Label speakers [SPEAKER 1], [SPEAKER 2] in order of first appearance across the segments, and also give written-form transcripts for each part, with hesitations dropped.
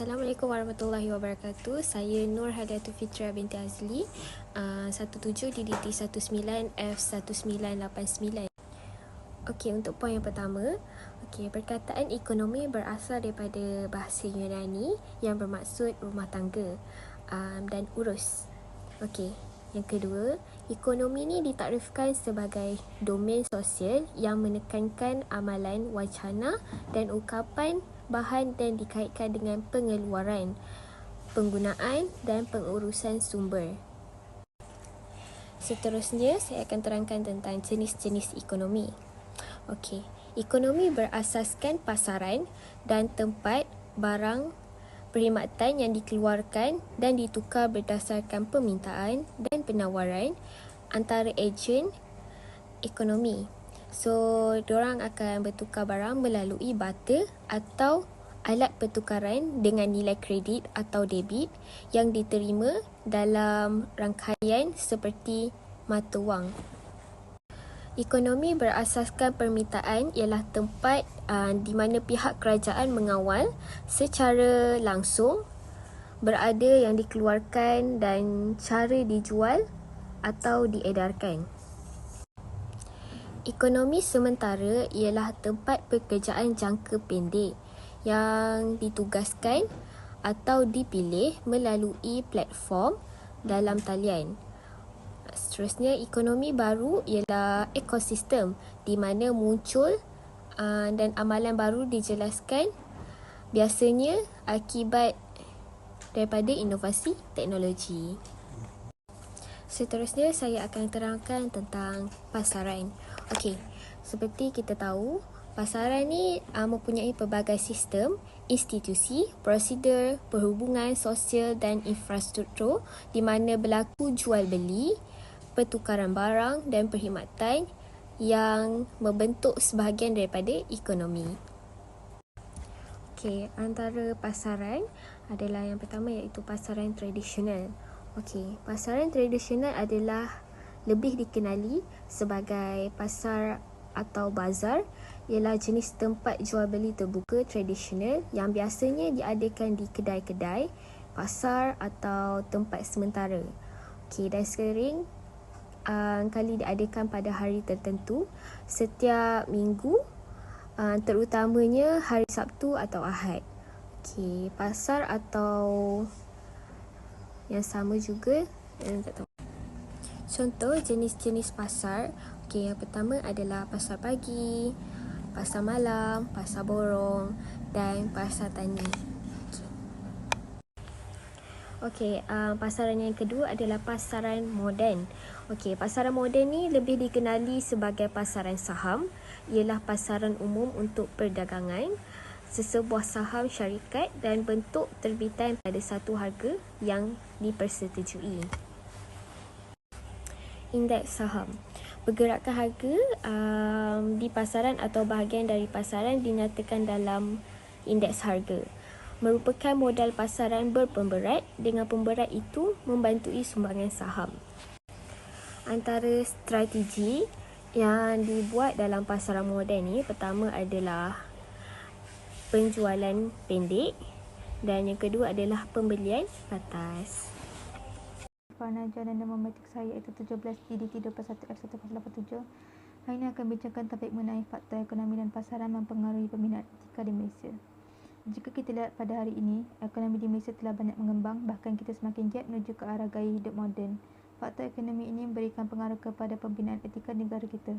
[SPEAKER 1] Assalamualaikum warahmatullahi wabarakatuh. Saya Nur Hadiatul Fitria binti Azli, 17 DDT 19 F1989. Okey, untuk poin yang pertama, perkataan ekonomi berasal daripada bahasa Yunani yang bermaksud rumah tangga dan urus. Yang kedua, ekonomi ni ditakrifkan sebagai domain sosial yang menekankan amalan wacana dan ungkapan bahan dan dikaitkan dengan pengeluaran, penggunaan dan pengurusan sumber. Seterusnya, saya akan terangkan tentang jenis-jenis ekonomi. Ekonomi berasaskan pasaran dan tempat barang perkhidmatan yang dikeluarkan dan ditukar berdasarkan permintaan dan penawaran antara ejen ekonomi. So, diorang akan bertukar barang melalui barter atau alat pertukaran dengan nilai kredit atau debit yang diterima dalam rangkaian seperti mata wang. Ekonomi berasaskan permintaan ialah tempat di mana pihak kerajaan mengawal secara langsung berada yang dikeluarkan dan cara dijual atau diedarkan. Ekonomi sementara ialah tempat pekerjaan jangka pendek yang ditugaskan atau dipilih melalui platform dalam talian. Seterusnya, ekonomi baru ialah ekosistem di mana muncul dan amalan baru dijelaskan biasanya akibat daripada inovasi teknologi. Seterusnya, saya akan terangkan tentang pasaran. Seperti kita tahu, pasaran ni mempunyai pelbagai sistem, institusi, prosedur, perhubungan sosial dan infrastruktur di mana berlaku jual beli, pertukaran barang dan perkhidmatan yang membentuk sebahagian daripada ekonomi. Antara pasaran adalah yang pertama iaitu pasaran tradisional. Pasaran tradisional adalah lebih dikenali sebagai pasar atau bazar, ialah jenis tempat jual beli terbuka tradisional yang biasanya diadakan di kedai-kedai, pasar atau tempat sementara. Dan sering kali diadakan pada hari tertentu setiap minggu, terutamanya hari Sabtu atau Ahad. Pasar atau yang sama juga, contoh jenis-jenis pasar. Yang pertama adalah pasar pagi, pasar malam, pasar borong dan pasar tani. Pasaran yang kedua adalah pasaran moden. Pasaran moden ni lebih dikenali sebagai pasaran saham. Ialah pasaran umum untuk perdagangan sesebuah saham syarikat dan bentuk terbitan pada satu harga yang dipersetujui. Indeks saham. Pergerakan harga di pasaran atau bahagian dari pasaran dinyatakan dalam indeks harga. Merupakan modal pasaran berpemberat dengan pemberat itu membantui sumbangan saham. Antara strategi yang dibuat dalam pasaran moden ni, pertama adalah penjualan pendek dan yang kedua adalah pembelian batas.
[SPEAKER 2] Panaja dan Matematik saya iaitu 17 DDT 21 F1087. Hari ini akan bincangkan topik mengenai faktor ekonomi dan pasaran mempengaruhi peminat etika di Malaysia. Jika kita lihat pada hari ini, ekonomi di Malaysia telah banyak mengembang, bahkan kita semakin giat menuju ke arah gaya hidup moden. Faktor ekonomi ini memberikan pengaruh kepada pembinaan etika negara kita.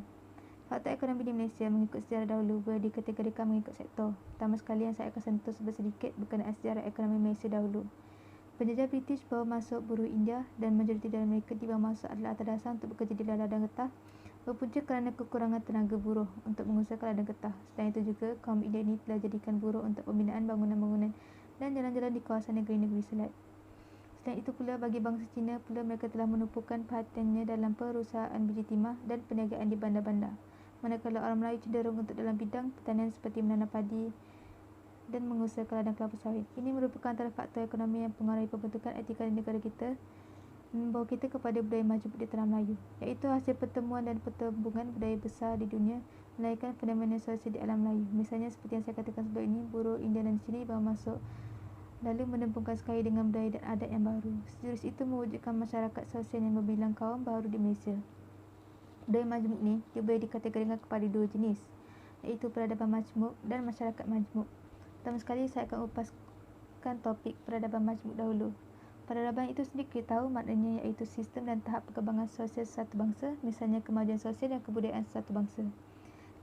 [SPEAKER 2] Faktor ekonomi di Malaysia mengikut sejarah dahulu boleh dikategorikan mengikut sektor. Pertama sekali yang saya akan sentuh sedikit berkenaan sejarah ekonomi Malaysia dahulu. Penjajah British bawa masuk buruh India dan majoriti dari mereka dibawa masuk adalah atas dasar untuk bekerja di ladang getah, berpunca kerana kekurangan tenaga buruh untuk mengusahakan ladang getah. Selain itu juga, kaum India ini telah jadikan buruh untuk pembinaan bangunan-bangunan dan jalan-jalan di kawasan negeri-negeri selat. Selain itu pula, bagi bangsa Cina pula mereka telah menumpukan perhatiannya dalam perusahaan biji timah dan perniagaan di bandar-bandar. Manakala orang Melayu cenderung untuk dalam bidang pertanian seperti menanam padi dan mengusahakan ladang kelapa sawit. Ini merupakan antara faktor ekonomi yang mempengaruhi pembentukan etika di negara kita dan membawa kita kepada budaya maju di tanah Melayu, iaitu hasil pertemuan dan pertembungan budaya besar di dunia melahirkan fenomena sosial di alam Melayu. Misalnya seperti yang saya katakan sebelum ini, buruh India dan Cina bawa masuk lalu menembungkan sekali dengan budaya dan adat yang baru. Sejurus itu mewujudkan masyarakat sosial yang berbilang kaum baru di Malaysia. Budaya majmuk ni dia boleh dikategorikan kepada dua jenis, iaitu peradaban majmuk dan masyarakat majmuk. Pertama sekali saya akan upaskan topik peradaban majmuk dahulu. Peradaban itu sendiri kita tahu maknanya iaitu sistem dan tahap perkembangan sosial satu bangsa, misalnya kemajuan sosial dan kebudayaan satu bangsa.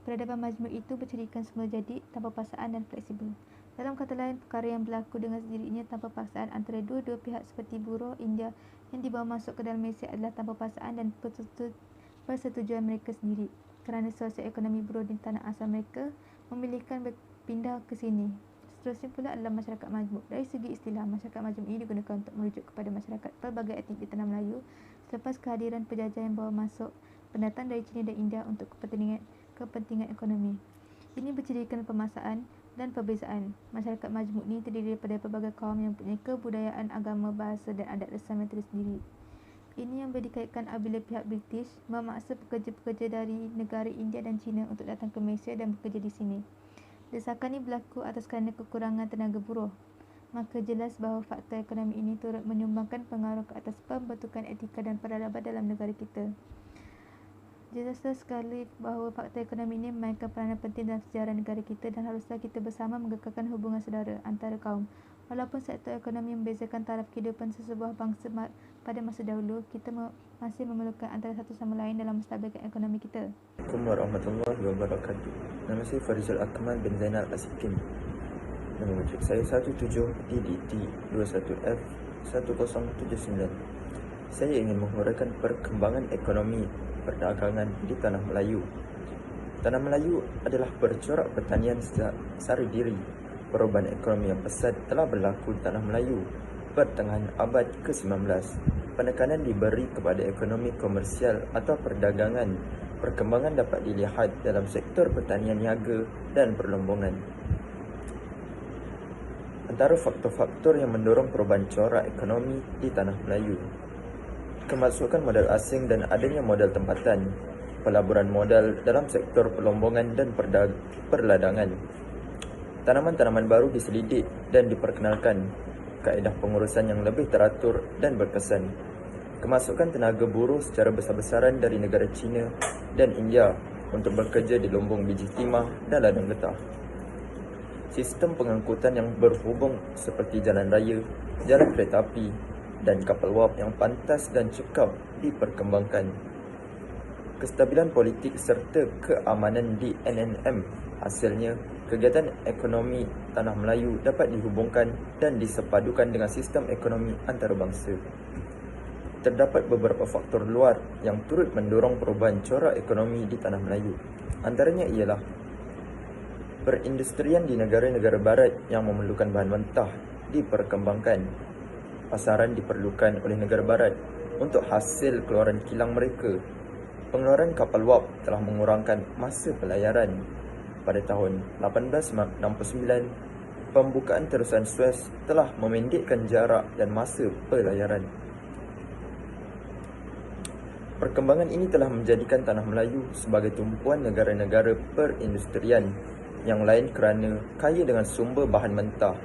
[SPEAKER 2] Peradaban majmuk itu bercirikan semula jadi, tanpa paksaan dan fleksibel. Dalam kata lain, perkara yang berlaku dengan sendirinya tanpa paksaan antara dua-dua pihak seperti buruh India yang dibawa masuk ke dalam Malaysia adalah tanpa paksaan dan persetujuan mereka sendiri, kerana sosial ekonomi buruh di tanah asal mereka memilihkan berpindah ke sini. Seterusnya pula adalah masyarakat majmuk. Dari segi istilah, masyarakat majmuk ini digunakan untuk merujuk kepada masyarakat pelbagai etnik di tanah Melayu selepas kehadiran penjajah yang bawa masuk pendatang dari China dan India untuk kepentingan ekonomi. Ini bercirikan pemaksaan dan perbezaan. Masyarakat majmuk ini terdiri daripada pelbagai kaum yang mempunyai kebudayaan, agama, bahasa dan adat resam yang tersendiri. Ini yang boleh dikaitkan apabila pihak British memaksa pekerja-pekerja dari negara India dan China untuk datang ke Malaysia dan bekerja di sini. Desakan ini berlaku atas kerana kekurangan tenaga buruh. Maka jelas bahawa faktor ekonomi ini turut menyumbangkan pengaruh ke atas pembentukan etika dan peradaban dalam negara kita. Jelaslah sekali bahawa faktor ekonomi ini memainkan peranan penting dalam sejarah negara kita dan haruslah kita bersama mengekalkan hubungan saudara antara kaum. Walaupun sektor ekonomi membezakan taraf kehidupan sesebuah bangsa pada masa dahulu, kita masih memerlukan antara satu sama lain dalam menstabilkan ekonomi kita.
[SPEAKER 3] Assalamualaikum warahmatullahi wabarakatuh. Nama saya Farizal Akmal bin Zainal Asikin. Nama wujud saya 17DDT21F1079. Saya ingin menguraikan perkembangan ekonomi perdagangan di Tanah Melayu. Tanah Melayu adalah bercorak pertanian sara diri. Perubahan ekonomi yang pesat telah berlaku di Tanah Melayu pertengahan abad ke-19. Penekanan diberi kepada ekonomi komersial atau perdagangan. Perkembangan dapat dilihat dalam sektor pertanian niaga dan perlombongan. Antara faktor-faktor yang mendorong perubahan corak ekonomi di Tanah Melayu: kemasukan modal asing dan adanya modal tempatan, pelaburan modal dalam sektor perlombongan dan perladangan. Tanaman-tanaman baru diselidik dan diperkenalkan, kaedah pengurusan yang lebih teratur dan berkesan. Kemasukan tenaga buruh secara besar-besaran dari negara China dan India untuk bekerja di lumbung biji timah dan ladang getah. Sistem pengangkutan yang berhubung seperti jalan raya, jalan kereta api dan kapal wap yang pantas dan cekap diperkembangkan. Kestabilan politik serta keamanan di NNM. Hasilnya, kegiatan ekonomi Tanah Melayu dapat dihubungkan dan disepadukan dengan sistem ekonomi antarabangsa. Terdapat beberapa faktor luar yang turut mendorong perubahan corak ekonomi di Tanah Melayu. Antaranya ialah perindustrian di negara-negara barat yang memerlukan bahan mentah diperkembangkan. Pasaran diperlukan oleh negara barat untuk hasil keluaran kilang mereka. Pengeluaran kapal wap telah mengurangkan masa pelayaran. Pada tahun 1869, pembukaan terusan Suez telah memendekkan jarak dan masa pelayaran. Perkembangan ini telah menjadikan Tanah Melayu sebagai tumpuan negara-negara perindustrian yang lain kerana kaya dengan sumber bahan mentah.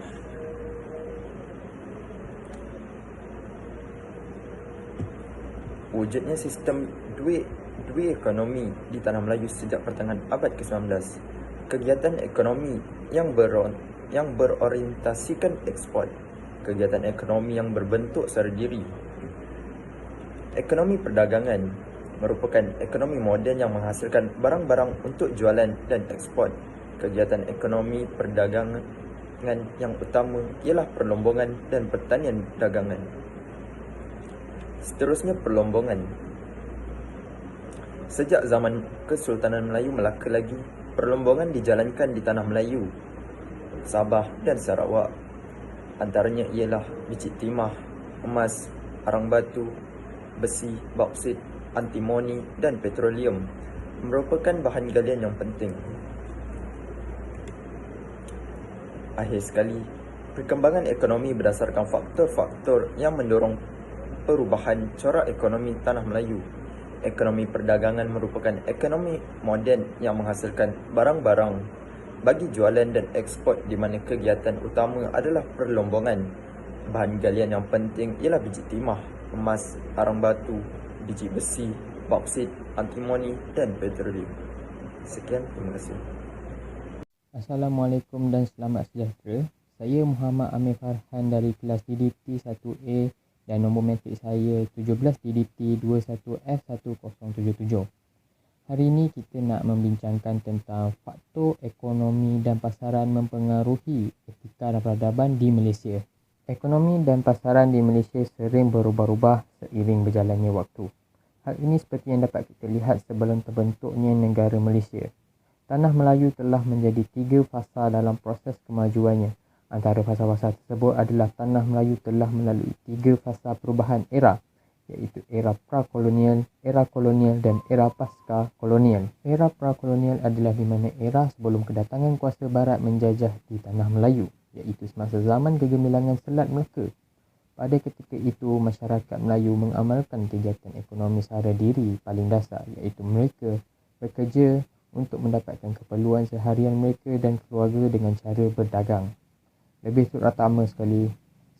[SPEAKER 3] Wujudnya sistem duit ekonomi di Tanah Melayu sejak pertengahan abad ke-19. Kegiatan ekonomi yang berorientasikan ekspor. Kegiatan ekonomi yang berbentuk sara diri. Ekonomi perdagangan merupakan ekonomi moden yang menghasilkan barang-barang untuk jualan dan ekspor. Kegiatan ekonomi perdagangan yang utama ialah perlombongan dan pertanian dagangan. Seterusnya, perlombongan. Sejak zaman Kesultanan Melayu Melaka lagi, perlombongan dijalankan di Tanah Melayu, Sabah dan Sarawak. Antaranya ialah biji timah, emas, arang batu, besi, bauksit, antimoni dan petroleum merupakan bahan galian yang penting. Akhir sekali, perkembangan ekonomi berdasarkan faktor-faktor yang mendorong perubahan corak ekonomi Tanah Melayu. Ekonomi perdagangan merupakan ekonomi moden yang menghasilkan barang-barang bagi jualan dan ekspor di mana kegiatan utama adalah perlombongan. Bahan galian yang penting ialah biji timah, emas, arang batu, biji besi, bauksit, antimoni dan petroleum. Sekian, terima kasih.
[SPEAKER 4] Assalamualaikum dan selamat sejahtera. Saya Muhammad Amir Farhan dari kelas DDT 1A dan nombor matrik saya 17 DDT 21F1077. Hari ini kita nak membincangkan tentang faktor ekonomi dan pasaran mempengaruhi etika dan peradaban di Malaysia. Ekonomi dan pasaran di Malaysia sering berubah-ubah seiring berjalannya waktu. Hal ini seperti yang dapat kita lihat sebelum terbentuknya negara Malaysia. Tanah Melayu telah menjadi 3 fasa dalam proses kemajuannya. Antara fasa-fasa tersebut adalah Tanah Melayu telah melalui 3 fasa perubahan era, iaitu era pra-kolonial, era kolonial dan era pasca-kolonial. Era pra-kolonial adalah di mana era sebelum kedatangan kuasa barat menjajah di Tanah Melayu, iaitu semasa zaman kegemilangan Selat Melaka. Pada ketika itu, masyarakat Melayu mengamalkan kegiatan ekonomi sara diri paling dasar, iaitu mereka bekerja untuk mendapatkan keperluan seharian mereka dan keluarga dengan cara berdagang. Lebih terutama sekali,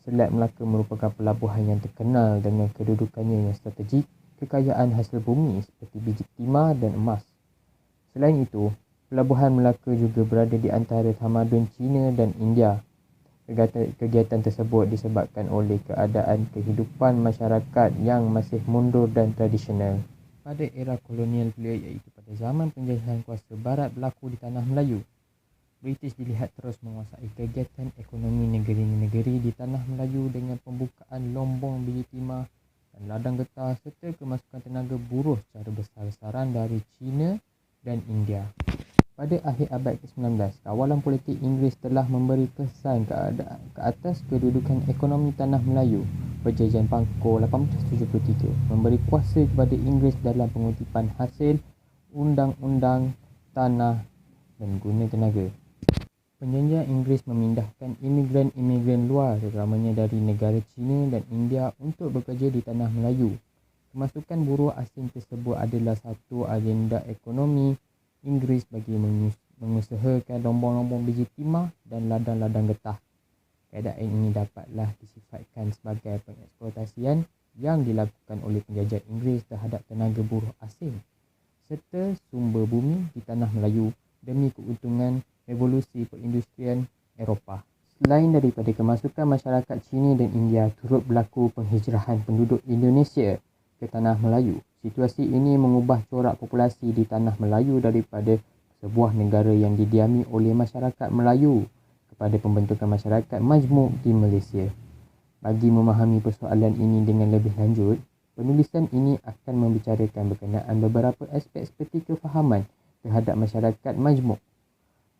[SPEAKER 4] Selat Melaka merupakan pelabuhan yang terkenal dengan kedudukannya yang strategik, kekayaan hasil bumi seperti biji timah dan emas. Selain itu, Pelabuhan Melaka juga berada di antara tamadun China dan India. Kegiatan tersebut disebabkan oleh keadaan kehidupan masyarakat yang masih mundur dan tradisional. Pada era kolonial pula, iaitu pada zaman penjajahan kuasa barat berlaku di Tanah Melayu, British dilihat terus menguasai kegiatan ekonomi negeri-negeri di Tanah Melayu dengan pembukaan lombong biji timah dan ladang getah serta kemasukan tenaga buruh secara besar-besaran dari China dan India. Pada akhir abad ke-19, kawalan politik Inggeris telah memberi kesan ke atas kedudukan ekonomi Tanah Melayu. Perjanjian Pangkor 1873 memberi kuasa kepada Inggeris dalam pengutipan hasil undang-undang tanah dan guna tenaga. Perjanjian Inggeris memindahkan imigran-imigran luar terutamanya dari negara China dan India untuk bekerja di Tanah Melayu. Kemasukan buruh asing tersebut adalah satu agenda ekonomi Inggeris bagi mengusahakan lombong-lombong biji timah dan ladang-ladang getah. Keadaan ini dapatlah disifatkan sebagai pengeksploitasian yang dilakukan oleh penjajah Inggeris terhadap tenaga buruh asing serta sumber bumi di Tanah Melayu demi keuntungan revolusi perindustrian Eropah. Selain daripada kemasukan masyarakat China dan India, turut berlaku penghijrahan penduduk Indonesia ke Tanah Melayu. Situasi ini mengubah corak populasi di Tanah Melayu daripada sebuah negara yang didiami oleh masyarakat Melayu kepada pembentukan masyarakat majmuk di Malaysia. Bagi memahami persoalan ini dengan lebih lanjut, penulisan ini akan membicarakan berkenaan beberapa aspek seperti kefahaman terhadap masyarakat majmuk.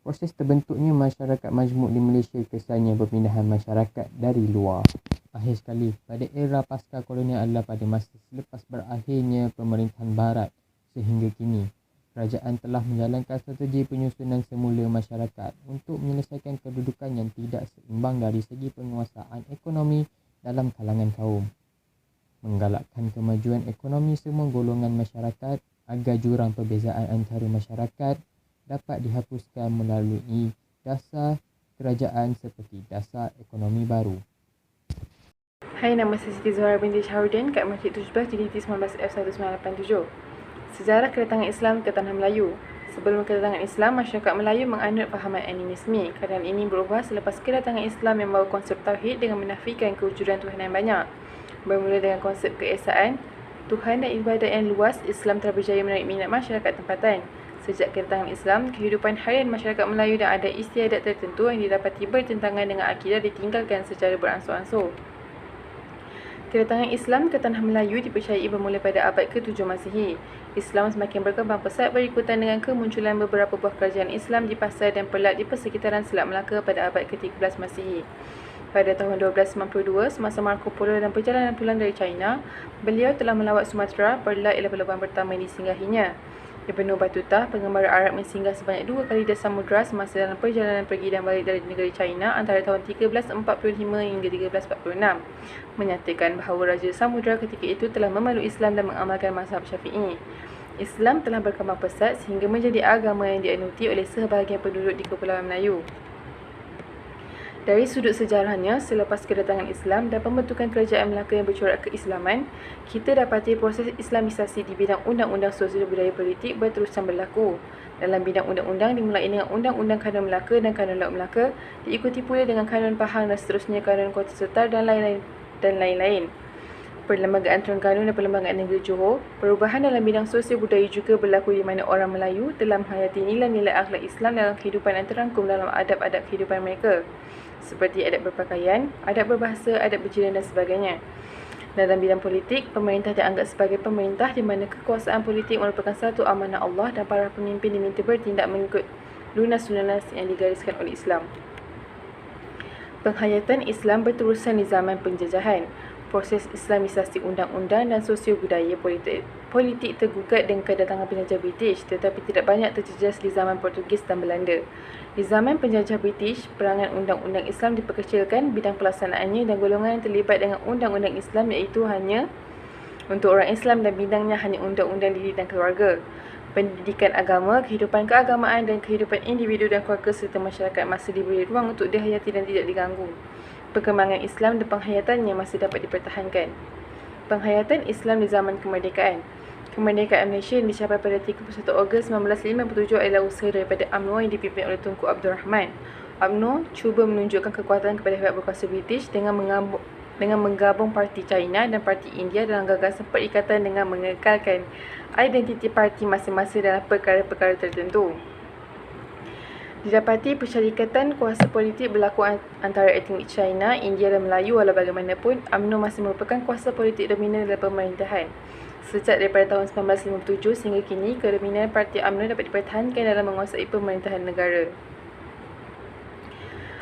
[SPEAKER 4] Proses terbentuknya masyarakat majmuk di Malaysia kesannya perpindahan masyarakat dari luar. Akhir sekali, pada era pasca kolonial adalah pada masa selepas berakhirnya pemerintahan barat sehingga kini. Kerajaan telah menjalankan strategi penyusunan semula masyarakat untuk menyelesaikan kedudukan yang tidak seimbang dari segi penguasaan ekonomi dalam kalangan kaum. Menggalakkan kemajuan ekonomi semua golongan masyarakat agar jurang perbezaan antara masyarakat dapat dihapuskan melalui dasar kerajaan seperti dasar ekonomi baru.
[SPEAKER 5] Hai, nama saya Siti Zuhara binti Syahruddin, kat matrik 17 DDT 19F1987. Sejarah kedatangan Islam ke Tanah Melayu. Sebelum kedatangan Islam, masyarakat Melayu menganut fahaman animisme. Keadaan ini berubah selepas kedatangan Islam yang membawa konsep tauhid dengan menafikan kewujudan Tuhan yang banyak. Bermula dengan konsep keesaan Tuhan dan ibadat yang luas, Islam telah berjaya menarik minat masyarakat tempatan. Sejak kedatangan Islam, kehidupan harian masyarakat Melayu dan adat istiadat tertentu yang didapati bertentangan dengan akidah ditinggalkan secara beransur-ansur. Kedatangan Islam ke Tanah Melayu dipercayai bermula pada abad ke-7 Masihi. Islam semakin berkembang pesat berikutan dengan kemunculan beberapa buah kerajaan Islam di pasar dan pelat di persekitaran Selat Melaka pada abad ke-13 Masihi. Pada tahun 1292, semasa Marco Polo dan perjalanan pulang dari China, beliau telah melawat Sumatera, Perlat ialah pelabuhan pertama yang disinggahinya. Ibnu Battuta, pengembara Arab yang singgah sebanyak 2 kali di samudra semasa dalam perjalanan pergi dan balik dari negeri China antara tahun 1345 hingga 1346, menyatakan bahawa Raja Samudra ketika itu telah memeluk Islam dan mengamalkan mazhab Syafi'i. Islam telah berkembang pesat sehingga menjadi agama yang dianuti oleh sebahagian penduduk di Kepulauan Melayu. Dari sudut sejarahnya, selepas kedatangan Islam dan pembentukan kerajaan Melaka yang bercorak keislaman, kita dapati proses Islamisasi di bidang undang-undang sosial budaya politik berterusan berlaku. Dalam bidang undang-undang dimulai dengan Undang-Undang Kanun Melaka dan Kanun Laut Melaka, diikuti pula dengan Kanun Pahang dan seterusnya Kanun Kota Setar dan lain-lain. Perlembagaan Terengganu dan Perlembagaan Negeri Johor, perubahan dalam bidang sosial budaya juga berlaku di mana orang Melayu telah menghayati nilai-nilai akhlak Islam dalam kehidupan yang terangkum dalam adab-adab kehidupan mereka, seperti adab berpakaian, adab berbahasa, adab berjiran dan sebagainya. Dalam bidang politik, pemerintah dianggap sebagai pemerintah di mana kekuasaan politik merupakan satu amanah Allah dan para pemimpin diminta bertindak mengikut lunas-lunas yang digariskan oleh Islam. Penghayatan Islam berterusan di zaman penjajahan. Proses Islamisasi undang-undang dan sosio budaya politik tergugat dengan kedatangan penjajah British, tetapi tidak banyak terjejas di zaman Portugis dan Belanda. Di zaman penjajah British, perangan undang-undang Islam diperkecilkan, bidang pelaksanaannya dan golongan yang terlibat dengan undang-undang Islam iaitu hanya untuk orang Islam dan bidangnya hanya undang-undang diri dan keluarga. Pendidikan agama, kehidupan keagamaan dan kehidupan individu dan keluarga serta masyarakat masih diberi ruang untuk dihayati dan tidak diganggu. Perkembangan Islam dan penghayatannya masih dapat dipertahankan. Penghayatan Islam di zaman kemerdekaan. Kemerdekaan Malaysia yang dicapai pada 31 Ogos 1957 adalah usaha daripada UMNO yang dipimpin oleh Tunku Abdul Rahman. UMNO cuba menunjukkan kekuatan kepada pihak berkuasa British dengan menggabung parti China dan parti India dalam gagasan perikatan dengan mengekalkan identiti parti masing-masing dalam perkara-perkara tertentu. Didapati persyarikatan kuasa politik berlaku antara etnik China, India dan Melayu. Walau bagaimanapun, UMNO masih merupakan kuasa politik dominan dalam pemerintahan. Sejak daripada tahun 1957 sehingga kini, kedominan parti UMNO dapat dipertahankan dalam menguasai pemerintahan negara.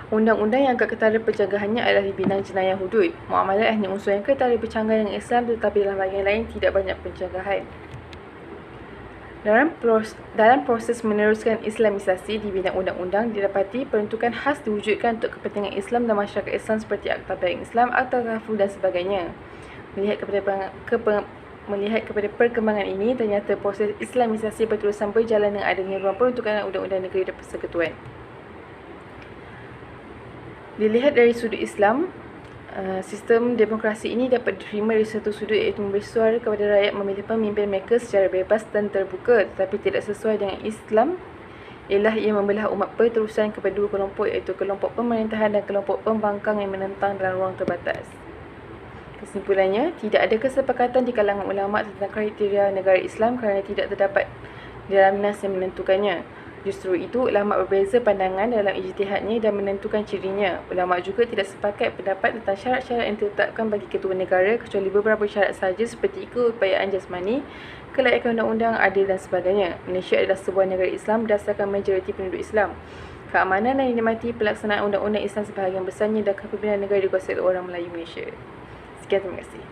[SPEAKER 5] Undang-undang yang agak ketara pencegahannya adalah di bidang jenayah hudud. Muamalat hanya unsur yang ketara bercanggah dengan Islam, tetapi dalam bahagian lain tidak banyak pencegahan. Dalam proses meneruskan Islamisasi di bidang undang-undang, didapati peruntukan khas diwujudkan untuk kepentingan Islam dan masyarakat Islam seperti Akta Baik Islam, Akta Ghafur dan sebagainya. Melihat kepada perkembangan ini, ternyata proses Islamisasi berterusan berjalan dengan adanya ruang peruntukan undang-undang negeri dan persekutuan. Dilihat dari sudut Islam, sistem demokrasi ini dapat diterima dari satu sudut, iaitu memberi suara kepada rakyat memilih pemimpin mereka secara bebas dan terbuka, tetapi tidak sesuai dengan Islam ialah ia membelah umat berterusan kepada dua kelompok, iaitu kelompok pemerintahan dan kelompok pembangkang yang menentang dalam ruang terbatas. Kesimpulannya, tidak ada kesepakatan di kalangan ulama tentang kriteria negara Islam kerana tidak terdapat dalam nas yang menentukannya. Justru itu, ulama berbeza pandangan dalam ijtihadnya dan menentukan cirinya. Ulama juga tidak sepakat pendapat tentang syarat-syarat yang ditetapkan bagi ketua negara kecuali beberapa syarat sahaja seperti keupayaan jasmani, kelayakan undang-undang, adil dan sebagainya. Malaysia adalah sebuah negara Islam berdasarkan majoriti penduduk Islam. Keamanan yang dinikmati pelaksanaan undang-undang Islam sebahagian besarnya dan kepimpinan negara dikuasai oleh orang Melayu Malaysia. Sekian, terima kasih.